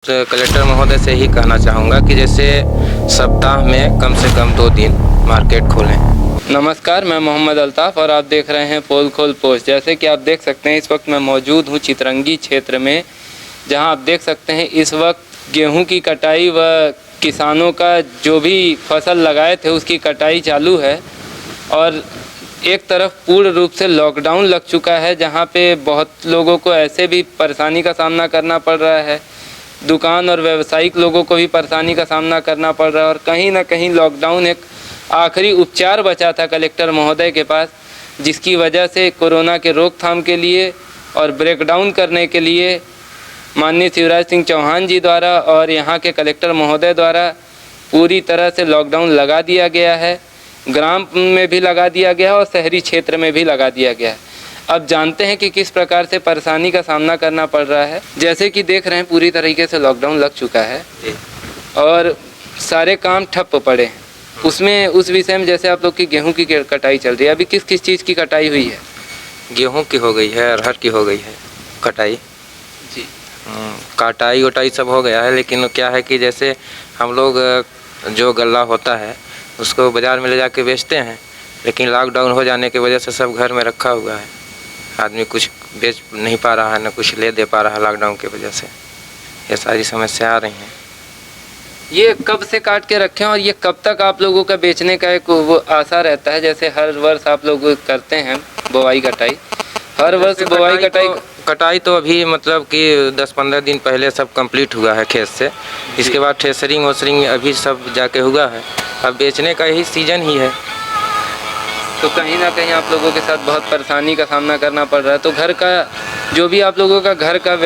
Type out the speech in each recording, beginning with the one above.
Collector महोदय से ही कहना चाहूँगा कि जैसे सप्ताह में कम से कम 2 दिन मार्केट खोलें। नमस्कार, मैं मोहम्मद अल्ताफ़ और आप देख रहे हैं पोल खोल पोस्ट। जैसे कि आप देख सकते हैं इस वक्त मैं मौजूद हूँ चितरंगी क्षेत्र में, जहाँ आप देख सकते हैं इस वक्त गेहूं की कटाई व किसानों का जो भी फसल लगाए थे उसकी कटाई चालू है। और एक तरफ पूर्ण रूप से लॉकडाउन लग चुका है, जहाँ पे बहुत लोगों को ऐसे भी परेशानी का सामना करना पड़ रहा है, दुकान और व्यावसायिक लोगों को भी परेशानी का सामना करना पड़ रहा है। और कहीं ना कहीं लॉकडाउन एक आखिरी उपचार बचा था कलेक्टर महोदय के पास, जिसकी वजह से कोरोना के रोकथाम के लिए और ब्रेकडाउन करने के लिए माननीय शिवराज सिंह चौहान जी द्वारा और यहाँ के कलेक्टर महोदय द्वारा पूरी तरह से लॉकडाउन लगा दिया गया है। ग्राम में भी लगा दिया गया है और शहरी क्षेत्र में भी लगा दिया गया है। अब जानते हैं कि किस प्रकार से परेशानी का सामना करना पड़ रहा है। जैसे कि देख रहे हैं पूरी तरीके से लॉकडाउन लग चुका है और सारे काम ठप्प पड़े हैं। उसमें उस विषय में जैसे आप लोग की गेहूं की कटाई चल रही है, अभी किस किस चीज़ की कटाई हुई है? गेहूं की हो गई है, अरहर की हो गई है कटाई जी। कटाई वटाई सब हो गया है। लेकिन क्या है कि जैसे हम लोग जो गल्ला होता है उसको बाज़ार में ले जाके बेचते हैं, लेकिन लॉकडाउन हो जाने की वजह से सब घर में रखा हुआ है। आदमी कुछ बेच नहीं पा रहा है, न कुछ ले दे पा रहा है। लॉकडाउन की वजह से ये सारी समस्या आ रही हैं। ये कब से काट के रखें और ये कब तक आप लोगों का बेचने का एक वो आशा रहता है? जैसे हर वर्ष आप लोग करते हैं बुआई कटाई, हर वर्ष बुआई कटाई तो अभी मतलब कि 10-15 दिन पहले सब कंप्लीट हुआ है खेत से। इसके बाद थ्रेसरिंग वोसरिंग अभी सब जाके हुआ है। अब बेचने का यही सीजन ही है। तो कहीं ना कहीं आप लोगों के साथ बहुत परेशानी का सामना करना पड़ रहा है। तो घर का जो भी आप लोगों का घर का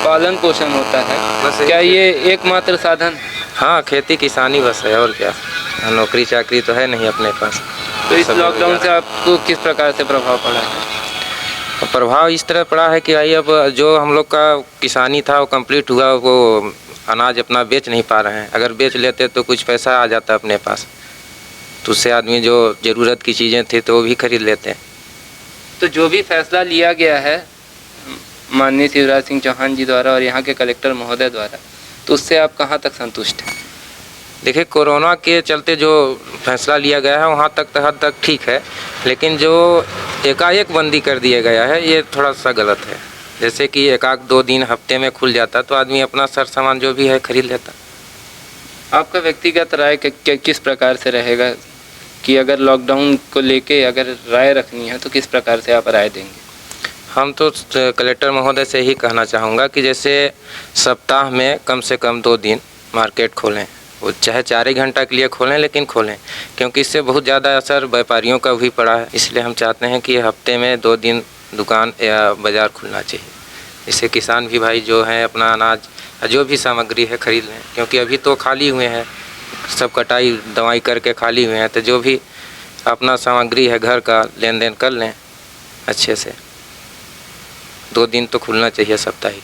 पालन पोषण होता है, बस क्या ये एकमात्र साधन? हाँ, खेती किसानी बस है, और क्या। नौकरी चाकरी तो है नहीं अपने पास। तो इस लॉकडाउन से आपको किस प्रकार से प्रभाव पड़ा है? प्रभाव इस तरह पड़ा है कि भाई अब जो हम लोग का किसानी था वो कंप्लीट हुआ, वो अनाज अपना बेच नहीं पा रहे हैं। अगर बेच लेते तो कुछ पैसा आ जाता अपने पास, तो उससे आदमी जो ज़रूरत की चीज़ें थी तो वो भी खरीद लेते हैं। तो जो भी फैसला लिया गया है माननीय शिवराज सिंह चौहान जी द्वारा और यहाँ के कलेक्टर महोदय द्वारा, तो उससे आप कहाँ तक संतुष्ट हैं? देखिए, कोरोना के चलते जो फैसला लिया गया है वहाँ तक हद तक ठीक है, लेकिन जो एकाएक बंदी कर दिया गया है ये थोड़ा सा गलत है। जैसे कि 1-2 दिन हफ्ते में खुल जाता तो आदमी अपना सर सामान जो भी है खरीद लेता। आपका व्यक्तिगत राय किस प्रकार से रहेगा कि अगर लॉकडाउन को लेके अगर राय रखनी है तो किस प्रकार से आप राय देंगे? हम तो कलेक्टर महोदय से ही कहना चाहूँगा कि जैसे सप्ताह में कम से कम 2 दिन मार्केट खोलें। वो चाहे 4 ही घंटा के लिए खोलें, लेकिन खोलें, क्योंकि इससे बहुत ज़्यादा असर व्यापारियों का भी पड़ा है। इसलिए हम चाहते हैं कि हफ्ते में 2 दिन दुकान या बाज़ार खुलना चाहिए। इससे किसान भी भाई जो हैं अपना अनाज जो भी सामग्री है खरीद लें, क्योंकि अभी तो खाली हुए हैं, सब कटाई दवाई करके खाली हुए हैं। तो जो भी अपना सामग्री है घर का लेन देन कर लें अच्छे से। 2 दिन तो खुलना चाहिए साप्ताहिक।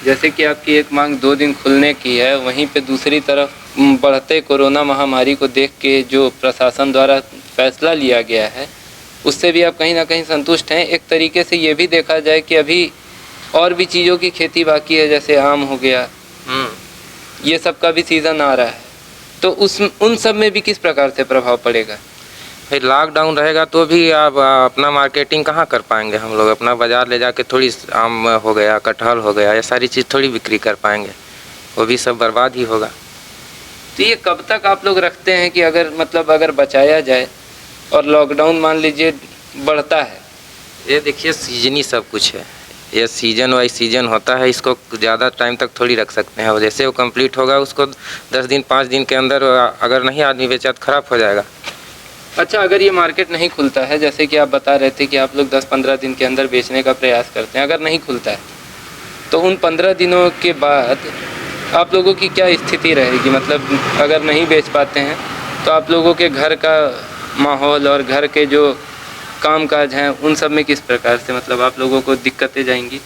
जैसे कि आपकी एक मांग 2 दिन खुलने की है, वहीं पे दूसरी तरफ बढ़ते कोरोना महामारी को देख के जो प्रशासन द्वारा फैसला लिया गया है उससे भी आप कहीं ना कहीं संतुष्ट हैं? एक तरीके से ये भी देखा जाए कि अभी और भी चीज़ों की खेती बाकी है, जैसे आम हो गया, ये सब का भी सीज़न आ रहा है, तो उन सब में भी किस प्रकार से प्रभाव पड़ेगा? फिर लॉकडाउन रहेगा तो भी आप अपना मार्केटिंग कहाँ कर पाएंगे? हम लोग अपना बाज़ार ले जाके थोड़ी आम हो गया, कटहल हो गया, ये सारी चीज़ थोड़ी बिक्री कर पाएंगे, वो भी सब बर्बाद ही होगा। तो ये कब तक आप लोग रखते हैं कि अगर बचाया जाए और लॉकडाउन मान लीजिए बढ़ता है? ये देखिए, सीजनी सब कुछ है, ये सीजन वाइज सीजन होता है। इसको ज़्यादा टाइम तक थोड़ी रख सकते हैं। और जैसे वो कंप्लीट होगा उसको 10 दिन 5 दिन के अंदर अगर नहीं आदमी बेचा तो ख़राब हो जाएगा। अच्छा, अगर ये मार्केट नहीं खुलता है, जैसे कि आप बता रहे थे कि आप लोग 10-15 दिन के अंदर बेचने का प्रयास करते हैं, अगर नहीं खुलता है तो उन 15 दिनों के बाद आप लोगों की क्या स्थिति रहेगी? मतलब अगर नहीं बेच पाते हैं तो आप लोगों के घर का माहौल और घर के जो कामकाज हैं उन सब में किस प्रकार से मतलब आप लोगों को दिक्कतें जाएंगी?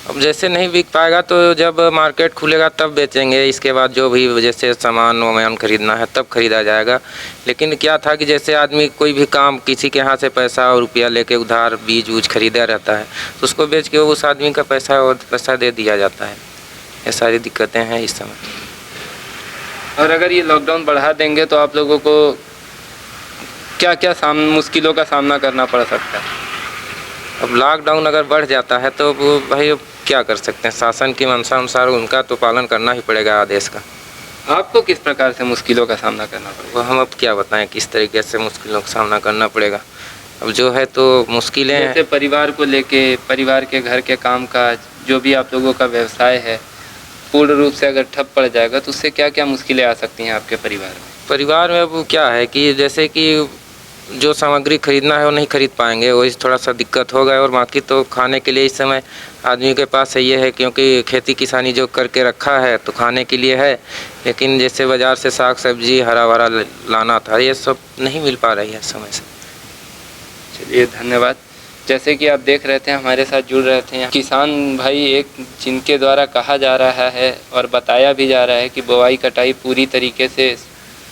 अब जैसे नहीं बिक पाएगा तो जब मार्केट खुलेगा तब बेचेंगे। इसके बाद जो भी जैसे सामान वामान खरीदना है तब खरीदा जाएगा। लेकिन क्या था कि जैसे आदमी कोई भी काम किसी के यहाँ से पैसा और रुपया लेके उधार बीज खरीदा रहता है तो उसको बेच के उस आदमी का पैसा दे दिया जाता है। ये सारी दिक्कतें हैं इस समय। और अगर ये लॉकडाउन बढ़ा देंगे तो आप लोगों को क्या क्या मुश्किलों का सामना करना पड़ सकता है? अब लॉकडाउन अगर बढ़ जाता है तो वो भाई अब क्या कर सकते हैं, शासन की मंशा अनुसार उनका तो पालन करना ही पड़ेगा आदेश का। आपको किस प्रकार से मुश्किलों का सामना करना पड़ेगा? वो हम अब क्या बताएं किस तरीके से मुश्किलों का सामना करना पड़ेगा। अब जो है तो मुश्किलें हैं। जैसे परिवार को लेके, परिवार के घर के कामकाज, जो भी आप लोगों का व्यवसाय है, पूर्ण रूप से अगर ठप पड़ जाएगा तो उससे क्या क्या मुश्किलें आ सकती हैं आपके परिवार में? परिवार में अब क्या है कि जैसे कि जो सामग्री खरीदना है वो नहीं खरीद पाएंगे, वही थोड़ा सा दिक्कत होगा। और बाकी तो खाने के लिए इस समय आदमी के पास ये है, क्योंकि खेती किसानी जो करके रखा है तो खाने के लिए है, लेकिन जैसे बाज़ार से साग सब्जी हरा भरा लाना था, ये सब नहीं मिल पा रही है समय से। चलिए धन्यवाद। जैसे कि आप देख रहे थे, हमारे साथ जुड़ रहे थे किसान भाई, एक जिनके द्वारा कहा जा रहा है और बताया भी जा रहा है कि बुआई कटाई पूरी तरीके से,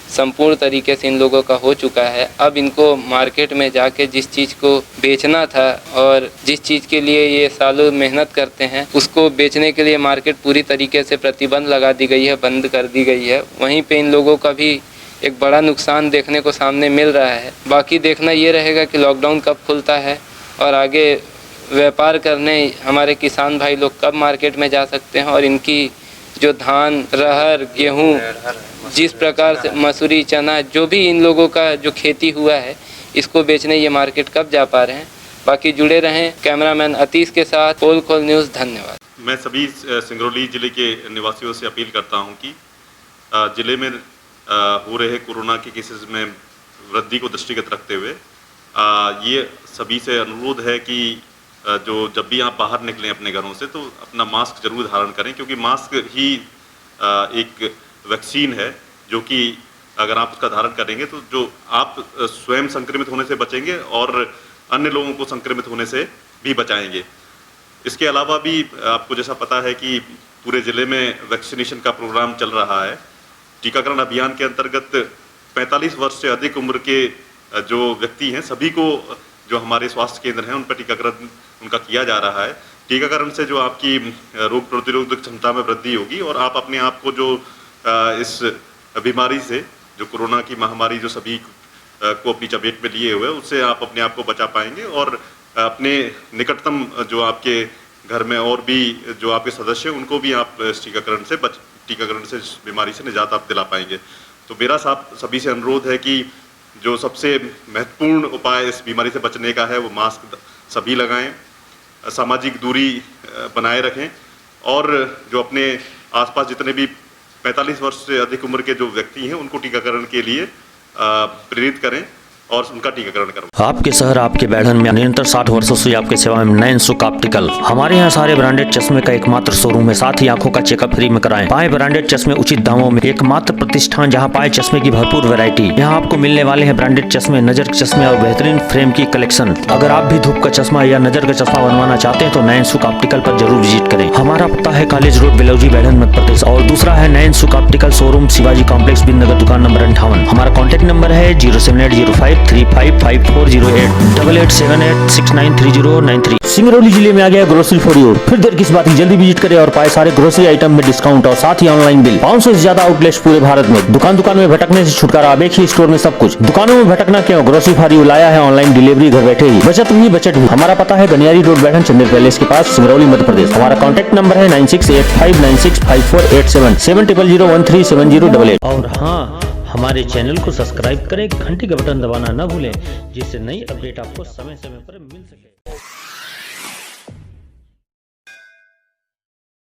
संपूर्ण तरीके से इन लोगों का हो चुका है। अब इनको मार्केट में जाके जिस चीज़ को बेचना था और जिस चीज़ के लिए ये सालों मेहनत करते हैं, उसको बेचने के लिए मार्केट पूरी तरीके से प्रतिबंध लगा दी गई है, बंद कर दी गई है। वहीं पे इन लोगों का भी एक बड़ा नुकसान देखने को सामने मिल रहा है। बाकी देखना ये रहेगा कि लॉकडाउन कब खुलता है और आगे व्यापार करने हमारे किसान भाई लोग कब मार्केट में जा सकते हैं, और इनकी जो धान, रहर, गेहूँ, जिस प्रकार से मसूरी, चना, जो भी इन लोगों का जो खेती हुआ है, इसको बेचने ये मार्केट कब जा पा रहे हैं। बाकी जुड़े रहें कैमरामैन अतीश के साथ, पोल खोल न्यूज़। धन्यवाद। मैं सभी सिंगरौली ज़िले के निवासियों से अपील करता हूं कि ज़िले में हो रहे कोरोना के केसेस में वृद्धि को दृष्टिगत रखते हुए ये सभी से अनुरोध है कि जो जब भी आप बाहर निकलें अपने घरों से तो अपना मास्क जरूर धारण करें, क्योंकि मास्क ही एक वैक्सीन है, जो कि अगर आप उसका धारण करेंगे तो जो आप स्वयं संक्रमित होने से बचेंगे और अन्य लोगों को संक्रमित होने से भी बचाएंगे। इसके अलावा भी आपको जैसा पता है कि पूरे ज़िले में वैक्सीनेशन का प्रोग्राम चल रहा है। टीकाकरण अभियान के अंतर्गत 45 वर्ष से अधिक उम्र के जो व्यक्ति हैं सभी को जो हमारे स्वास्थ्य केंद्र हैं उन पर टीकाकरण उनका किया जा रहा है। टीकाकरण से जो आपकी रोग प्रतिरोधक क्षमता में वृद्धि होगी और आप अपने आप को जो इस बीमारी से, जो कोरोना की महामारी जो सभी को अपनी चपेट में लिए हुए, उससे आप अपने आप को बचा पाएंगे और अपने निकटतम जो आपके घर में और भी जो आपके सदस्य हैं उनको भी आप इस टीकाकरण से इस बीमारी से निजात आप दिला पाएंगे। तो मेरा सभी से अनुरोध है कि जो सबसे महत्वपूर्ण उपाय इस बीमारी से बचने का है वो मास्क सभी लगाएं, सामाजिक दूरी बनाए रखें और जो अपने आसपास जितने भी 45 वर्ष से अधिक उम्र के जो व्यक्ति हैं उनको टीकाकरण के लिए प्रेरित करें और उनका टीकाकरण करवाएं। आपके शहर, आपके बैठन में निरंतर 60 वर्षों से आपके सेवा में नयन सुख ऑप्टिकल। हमारे यहाँ सारे ब्रांडेड चश्मे का एकमात्र शोरूम है, साथ ही आंखों का चेकअप फ्री में कराएं। पाए ब्रांडेड चश्मे उचित दामों में, एकमात्र प्रतिष्ठान जहाँ पाए चश्मे की भरपूर वैरायटी। यहाँ आपको मिलने वाले हैं ब्रांडेड चश्मे, नजर के चश्मे और बेहतरीन फ्रेम की कलेक्शन। अगर आप भी धूप का चश्मा या नजर का चश्मा बनवाना चाहते हैं तो नयन सुख ऑप्टिकल पर जरूर विजिट करें। हमारा पता है कॉलेज रोड, बेलौजी, बैठन मध्य प्रदेश, और दूसरा है नयन सुख ऑप्टिकल शोरूम, शिवाजी कॉम्प्लेक्स, बिंदनगर, दुकान नंबर 58। हमारा कॉन्टैक्ट नंबर है 07805355408 8878693093। सिंगरौली जिले में आ गया ग्रोसरी फॉर यू। फिर देर किस बात की, जल्दी विजिट करें और पाए सारे ग्रोसरी आइटम में डिस्काउंट और साथ ही ऑनलाइन बिल। 500 से ज्यादा आउटलेट्स पूरे भारत में। दुकान में भटकने से छुटकारा, अब एक ही स्टोर में सब कुछ। दुकानों में भटकना क्यों, ग्रोसरी फॉर यू लाया है ऑनलाइन डिलीवरी घर बैठे ही। बचत भी बचत भी। हमारा पता है गनियारी रोड, बैठन चंदेर पैलेस के पास, सिंगरौली मध्य प्रदेश। हमारा कॉन्टैक्ट नंबर है 9685965487 70013708। और हाँ, हमारे चैनल को सब्सक्राइब करें, घंटी का बटन दबाना न भूलें, जिससे नई अपडेट आपको समय समय पर मिल सके।